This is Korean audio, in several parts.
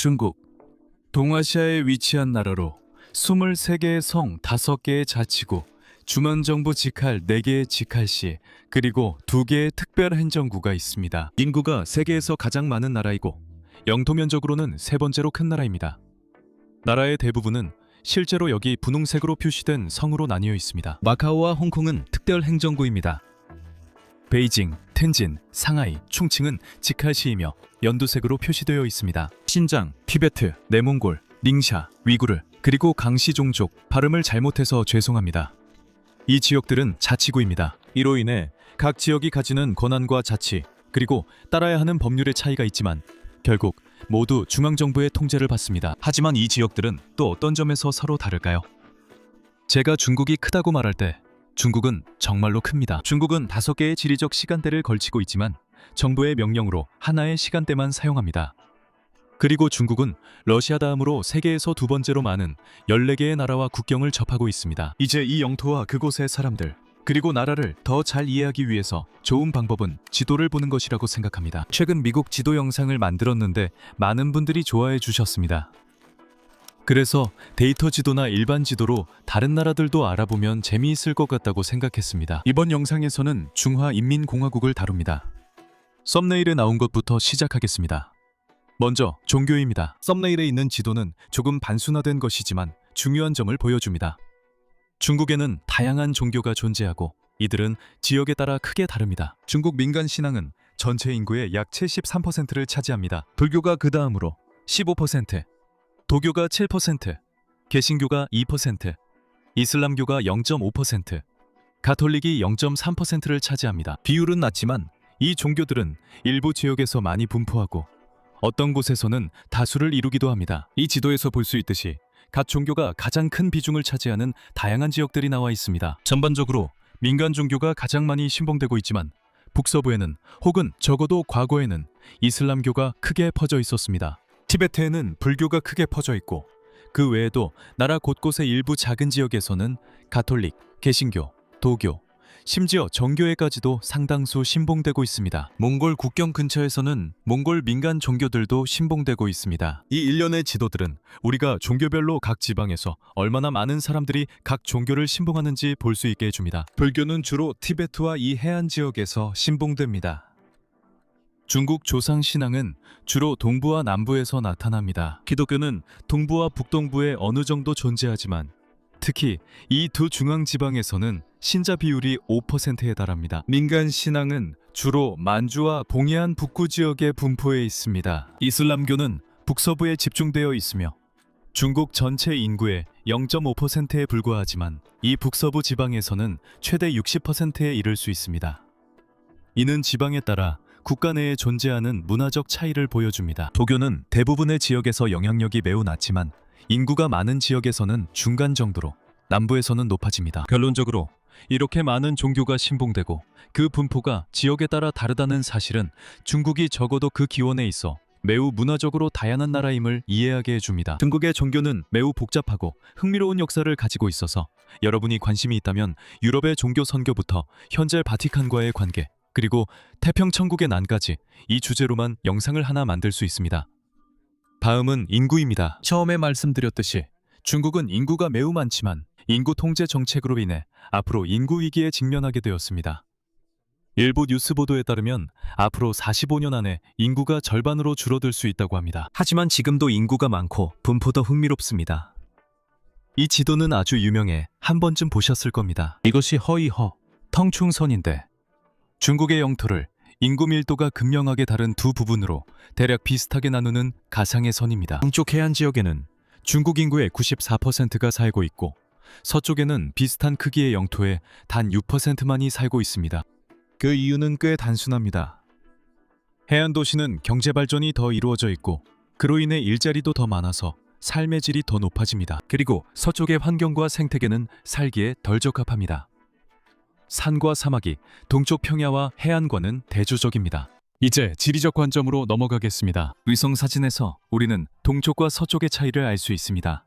중국, 동아시아에 위치한 나라로 23개의 성 5개의 자치구, 중앙정부 직할 4개의 직할시, 그리고 2개의 특별행정구가 있습니다. 인구가 세계에서 가장 많은 나라이고 영토 면적으로는 세 번째로 큰 나라입니다. 나라의 대부분은 실제로 여기 분홍색으로 표시된 성으로 나뉘어 있습니다. 마카오와 홍콩은 특별행정구입니다. 베이징, 텐진, 상하이, 충칭은 직할시이며 연두색으로 표시되어 있습니다. 신장, 티베트, 내몽골, 닝샤, 위구르, 그리고 강시 종족, 발음을 잘못해서 죄송합니다. 이 지역들은 자치구입니다. 이로 인해 각 지역이 가지는 권한과 자치, 그리고 따라야 하는 법률의 차이가 있지만 결국 모두 중앙정부의 통제를 받습니다. 하지만 이 지역들은 또 어떤 점에서 서로 다를까요? 제가 중국이 크다고 말할 때 중국은 정말로 큽니다. 중국은 5개의 지리적 시간대를 걸치고 있지만 정부의 명령으로 하나의 시간대만 사용합니다. 그리고 중국은 러시아 다음으로 세계에서 2번째로 많은 14개의 나라와 국경을 접하고 있습니다. 이제 이 영토와 그곳의 사람들, 그리고 나라를 더 잘 이해하기 위해서 좋은 방법은 지도를 보는 것이라고 생각합니다. 최근 미국 지도 영상을 만들었는데 많은 분들이 좋아해 주셨습니다. 그래서 데이터 지도나 일반 지도로 다른 나라들도 알아보면 재미있을 것 같다고 생각했습니다. 이번 영상에서는 중화인민공화국을 다룹니다. 썸네일에 나온 것부터 시작하겠습니다. 먼저 종교입니다. 썸네일에 있는 지도는 조금 단순화된 것이지만 중요한 점을 보여줍니다. 중국에는 다양한 종교가 존재하고 이들은 지역에 따라 크게 다릅니다. 중국 민간 신앙은 전체 인구의 약 73%를 차지합니다. 불교가 그 다음으로 15%, 도교가 7%, 개신교가 2%, 이슬람교가 0.5%, 가톨릭이 0.3%를 차지합니다. 비율은 낮지만 이 종교들은 일부 지역에서 많이 분포하고 어떤 곳에서는 다수를 이루기도 합니다. 이 지도에서 볼 수 있듯이 각 종교가 가장 큰 비중을 차지하는 다양한 지역들이 나와 있습니다. 전반적으로 민간 종교가 가장 많이 신봉되고 있지만 북서부에는 혹은 적어도 과거에는 이슬람교가 크게 퍼져 있었습니다. 티베트에는 불교가 크게 퍼져 있고 그 외에도 나라 곳곳의 일부 작은 지역에서는 가톨릭, 개신교, 도교, 심지어 정교회까지도 상당수 신봉되고 있습니다. 몽골 국경 근처에서는 몽골 민간 종교들도 신봉되고 있습니다. 이 일련의 지도들은 우리가 종교별로 각 지방에서 얼마나 많은 사람들이 각 종교를 신봉하는지 볼 수 있게 해줍니다. 불교는 주로 티베트와 이 해안 지역에서 신봉됩니다. 중국 조상 신앙은 주로 동부와 남부에서 나타납니다. 기독교는 동부와 북동부에 어느 정도 존재하지만 특히 이 두 중앙 지방에서는 신자 비율이 5%에 달합니다. 민간 신앙은 주로 만주와 동해안 북부 지역에 분포해 있습니다. 이슬람교는 북서부에 집중되어 있으며 중국 전체 인구의 0.5%에 불과하지만 이 북서부 지방에서는 최대 60%에 이를 수 있습니다. 이는 지방에 따라 국가 내에 존재하는 문화적 차이를 보여줍니다. 도교는 대부분의 지역에서 영향력이 매우 낮지만 인구가 많은 지역에서는 중간 정도로, 남부에서는 높아집니다. 결론적으로 이렇게 많은 종교가 신봉되고 그 분포가 지역에 따라 다르다는 사실은 중국이 적어도 그 기원에 있어 매우 문화적으로 다양한 나라임을 이해하게 해줍니다. 중국의 종교는 매우 복잡하고 흥미로운 역사를 가지고 있어서 여러분이 관심이 있다면 유럽의 종교 선교부터 현재 바티칸과의 관계, 그리고 태평천국의 난까지 이 주제로만 영상을 하나 만들 수 있습니다. 다음은 인구입니다. 처음에 말씀드렸듯이 중국은 인구가 매우 많지만 인구 통제 정책으로 인해 앞으로 인구 위기에 직면하게 되었습니다. 일부 뉴스 보도에 따르면 앞으로 45년 안에 인구가 절반으로 줄어들 수 있다고 합니다. 하지만 지금도 인구가 많고 분포도 흥미롭습니다. 이 지도는 아주 유명해 한 번쯤 보셨을 겁니다. 이것이 허이허, 텅충선인데 중국의 영토를 인구 밀도가 극명하게 다른 두 부분으로 대략 비슷하게 나누는 가상의 선입니다. 동쪽 해안 지역에는 중국 인구의 94%가 살고 있고 서쪽에는 비슷한 크기의 영토에 단 6%만이 살고 있습니다. 그 이유는 꽤 단순합니다. 해안 도시는 경제 발전이 더 이루어져 있고 그로 인해 일자리도 더 많아서 삶의 질이 더 높아집니다. 그리고 서쪽의 환경과 생태계는 살기에 덜 적합합니다. 산과 사막이 동쪽 평야와 해안과는 대조적입니다. 이제 지리적 관점으로 넘어가겠습니다. 위성 사진에서 우리는 동쪽과 서쪽의 차이를 알 수 있습니다.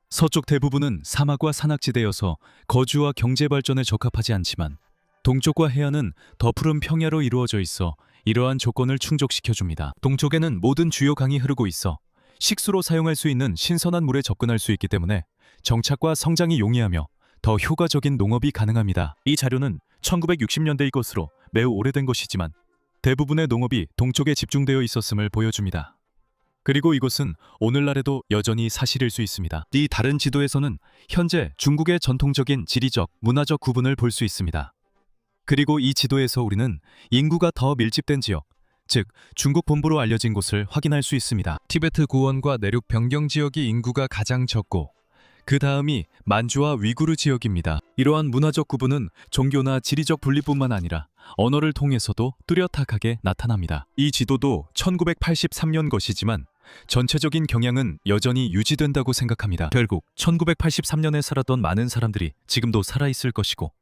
서쪽 대부분은 사막과 산악지대여서 거주와 경제 발전에 적합하지 않지만 동쪽과 해안은 더 푸른 평야로 이루어져 있어 이러한 조건을 충족시켜줍니다. 동쪽에는 모든 주요 강이 흐르고 있어 식수로 사용할 수 있는 신선한 물에 접근할 수 있기 때문에 정착과 성장이 용이하며 더 효과적인 농업이 가능합니다. 이 자료는 1960년대의 것으로 매우 오래된 것이지만 대부분의 농업이 동쪽에 집중되어 있었음을 보여줍니다. 그리고 이것은 오늘날에도 여전히 사실일 수 있습니다. 이 다른 지도에서는 현재 중국의 전통적인 지리적, 문화적 구분을 볼 수 있습니다. 그리고 이 지도에서 우리는 인구가 더 밀집된 지역, 즉 중국 본부로 알려진 곳을 확인할 수 있습니다. 티베트 고원과 내륙 변경 지역이 인구가 가장 적고 그 다음이 만주와 위구르 지역입니다. 이러한 문화적 구분은 종교나 지리적 분리뿐만 아니라 언어를 통해서도 뚜렷하게 나타납니다. 이 지도도 1983년 것이지만 전체적인 경향은 여전히 유지된다고 생각합니다. 결국 1983년에 살았던 많은 사람들이 지금도 살아있을 것이고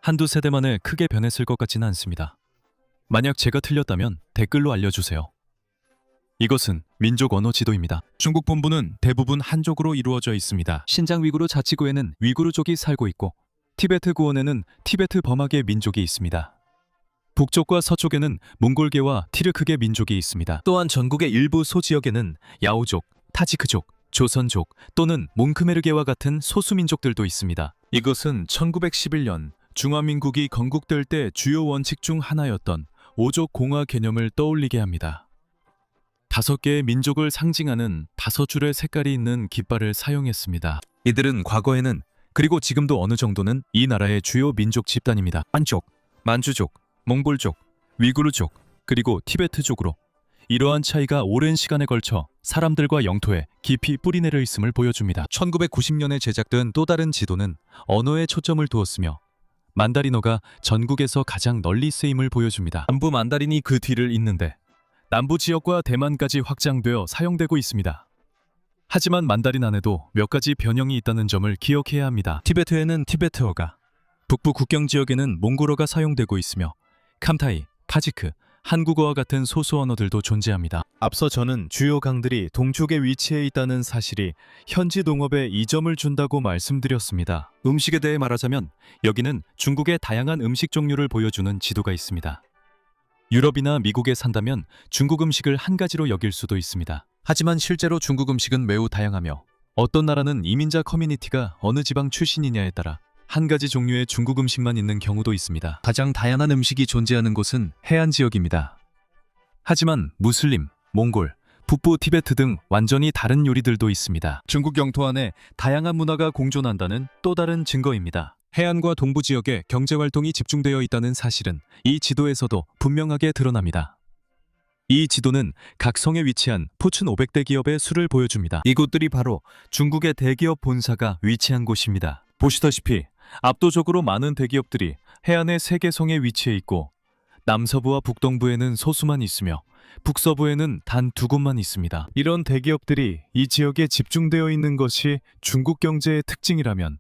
한두 세대 만에 크게 변했을 것 같지는 않습니다. 만약 제가 틀렸다면 댓글로 알려주세요. 이것은 민족 언어 지도입니다. 중국 본부는 대부분 한족으로 이루어져 있습니다. 신장 위구르 자치구에는 위구르족이 살고 있고 티베트 고원에는 티베트 버마계 민족이 있습니다. 북쪽과 서쪽에는 몽골계와 티르크계 민족이 있습니다. 또한 전국의 일부 소지역에는 야오족, 타지크족, 조선족 또는 몽크메르계와 같은 소수민족들도 있습니다. 이것은 1911년 중화민국이 건국될 때 주요 원칙 중 하나였던 오족 공화 개념을 떠올리게 합니다. 5개의 민족을 상징하는 5줄의 색깔이 있는 깃발을 사용했습니다. 이들은 과거에는 그리고 지금도 어느 정도는 이 나라의 주요 민족 집단입니다. 한족, 만주족, 몽골족, 위구르족, 그리고 티베트족으로 이러한 차이가 오랜 시간에 걸쳐 사람들과 영토에 깊이 뿌리내려 있음을 보여줍니다. 1990년에 제작된 또 다른 지도는 언어에 초점을 두었으며 만다리노가 전국에서 가장 널리 쓰임을 보여줍니다. 남부 만다린이 그 뒤를 잇는데 남부 지역과 대만까지 확장되어 사용되고 있습니다. 하지만 만다린 안에도 몇 가지 변형이 있다는 점을 기억해야 합니다. 티베트에는 티베트어가, 북부 국경 지역에는 몽골어가 사용되고 있으며 캄타이, 카지크, 한국어와 같은 소수 언어들도 존재합니다. 앞서 저는 주요 강들이 동쪽에 위치해 있다는 사실이 현지 농업에 이점을 준다고 말씀드렸습니다. 음식에 대해 말하자면 여기는 중국의 다양한 음식 종류를 보여주는 지도가 있습니다. 유럽이나 미국에 산다면 중국 음식을 한 가지로 여길 수도 있습니다. 하지만 실제로 중국 음식은 매우 다양하며 어떤 나라는 이민자 커뮤니티가 어느 지방 출신이냐에 따라 한 가지 종류의 중국 음식만 있는 경우도 있습니다. 가장 다양한 음식이 존재하는 곳은 해안 지역입니다. 하지만 무슬림, 몽골, 북부 티베트 등 완전히 다른 요리들도 있습니다. 중국 영토 안에 다양한 문화가 공존한다는 또 다른 증거입니다. 해안과 동부 지역에 경제활동이 집중되어 있다는 사실은 이 지도에서도 분명하게 드러납니다. 이 지도는 각 성에 위치한 포춘 500대 기업의 수를 보여줍니다. 이곳들이 바로 중국의 대기업 본사가 위치한 곳입니다. 보시다시피 압도적으로 많은 대기업들이 해안의 3개 성에 위치해 있고 남서부와 북동부에는 소수만 있으며 북서부에는 단 2곳만 있습니다. 이런 대기업들이 이 지역에 집중되어 있는 것이 중국 경제의 특징이라면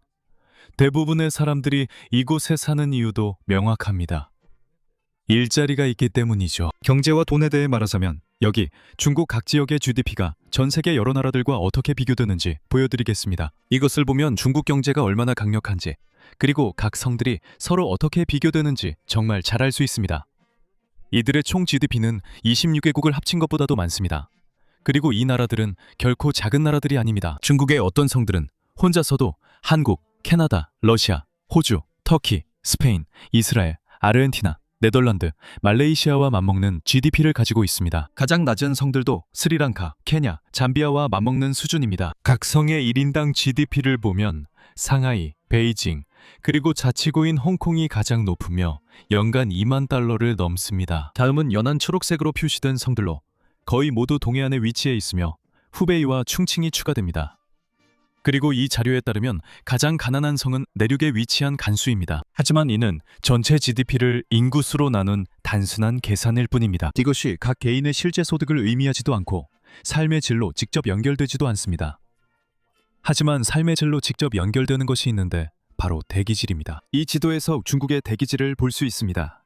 대부분의 사람들이 이곳에 사는 이유도 명확합니다. 일자리가 있기 때문이죠. 경제와 돈에 대해 말하자면 여기 중국 각 지역의 GDP가 전 세계 여러 나라들과 어떻게 비교되는지 보여드리겠습니다. 이것을 보면 중국 경제가 얼마나 강력한지 그리고 각 성들이 서로 어떻게 비교되는지 정말 잘 알 수 있습니다. 이들의 총 GDP는 26개국을 합친 것보다도 많습니다. 그리고 이 나라들은 결코 작은 나라들이 아닙니다. 중국의 어떤 성들은 혼자서도 한국, 캐나다, 러시아, 호주, 터키, 스페인, 이스라엘, 아르헨티나, 네덜란드, 말레이시아와 맞먹는 GDP를 가지고 있습니다. 가장 낮은 성들도 스리랑카, 케냐, 잠비아와 맞먹는 수준입니다. 각 성의 1인당 GDP를 보면 상하이, 베이징, 그리고 자치구인 홍콩이 가장 높으며 연간 2만 달러를 넘습니다. 다음은 연한 초록색으로 표시된 성들로 거의 모두 동해안에 위치해 있으며 후베이와 충칭이 추가됩니다. 그리고 이 자료에 따르면 가장 가난한 성은 내륙에 위치한 간수입니다. 하지만 이는 전체 GDP를 인구수로 나눈 단순한 계산일 뿐입니다. 이것이 각 개인의 실제 소득을 의미하지도 않고 삶의 질로 직접 연결되지도 않습니다. 하지만 삶의 질로 직접 연결되는 것이 있는데 바로 대기질입니다. 이 지도에서 중국의 대기질을 볼 수 있습니다.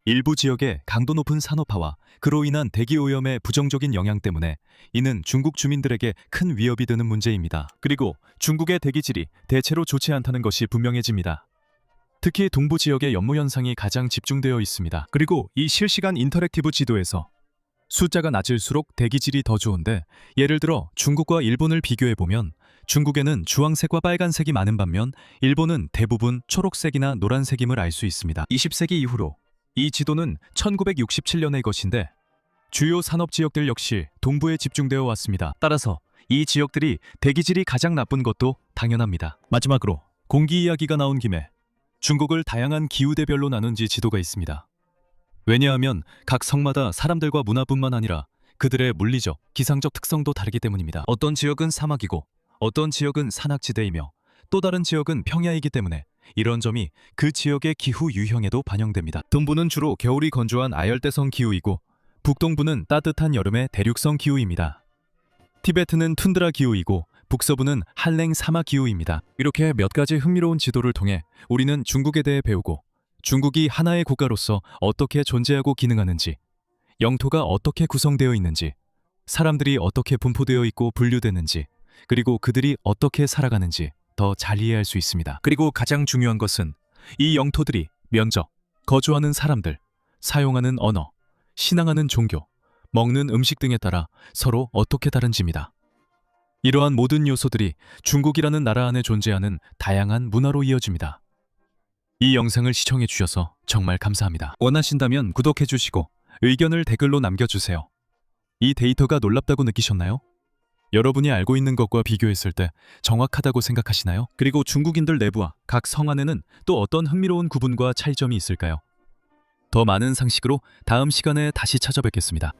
일부 지역의 강도 높은 산업화와 그로 인한 대기 오염의 부정적인 영향 때문에 이는 중국 주민들에게 큰 위협이 되는 문제입니다. 그리고 중국의 대기질이 대체로 좋지 않다는 것이 분명해집니다. 특히 동부 지역의 연무 현상이 가장 집중되어 있습니다. 그리고 이 실시간 인터랙티브 지도에서 숫자가 낮을수록 대기질이 더 좋은데 예를 들어 중국과 일본을 비교해보면 중국에는 주황색과 빨간색이 많은 반면 일본은 대부분 초록색이나 노란색임을 알 수 있습니다. 20세기 이후로 이 지도는 1967년의 것인데 주요 산업 지역들 역시 동부에 집중되어 왔습니다. 따라서 이 지역들이 대기질이 가장 나쁜 것도 당연합니다. 마지막으로 공기 이야기가 나온 김에 중국을 다양한 기후대별로 나눈 지도가 있습니다. 왜냐하면 각 성마다 사람들과 문화뿐만 아니라 그들의 물리적, 기상적 특성도 다르기 때문입니다. 어떤 지역은 사막이고 어떤 지역은 산악지대이며 또 다른 지역은 평야이기 때문에 이런 점이 그 지역의 기후 유형에도 반영됩니다. 동부는 주로 겨울이 건조한 아열대성 기후이고 북동부는 따뜻한 여름의 대륙성 기후입니다. 티베트는 툰드라 기후이고 북서부는 한랭 사막 기후입니다. 이렇게 몇 가지 흥미로운 지도를 통해 우리는 중국에 대해 배우고 중국이 하나의 국가로서 어떻게 존재하고 기능하는지, 영토가 어떻게 구성되어 있는지, 사람들이 어떻게 분포되어 있고 분류되는지, 그리고 그들이 어떻게 살아가는지 더 잘 이해할 수 있습니다. 그리고 가장 중요한 것은 이 영토들이 면적, 거주하는 사람들, 사용하는 언어, 신앙하는 종교, 먹는 음식 등에 따라 서로 어떻게 다른지입니다. 이러한 모든 요소들이 중국이라는 나라 안에 존재하는 다양한 문화로 이어집니다. 이 영상을 시청해 주셔서 정말 감사합니다. 원하신다면 구독해 주시고 의견을 댓글로 남겨주세요. 이 데이터가 놀랍다고 느끼셨나요? 여러분이 알고 있는 것과 비교했을 때 정확하다고 생각하시나요? 그리고 중국인들 내부와 각 성 안에는 또 어떤 흥미로운 구분과 차이점이 있을까요? 더 많은 상식으로 다음 시간에 다시 찾아뵙겠습니다.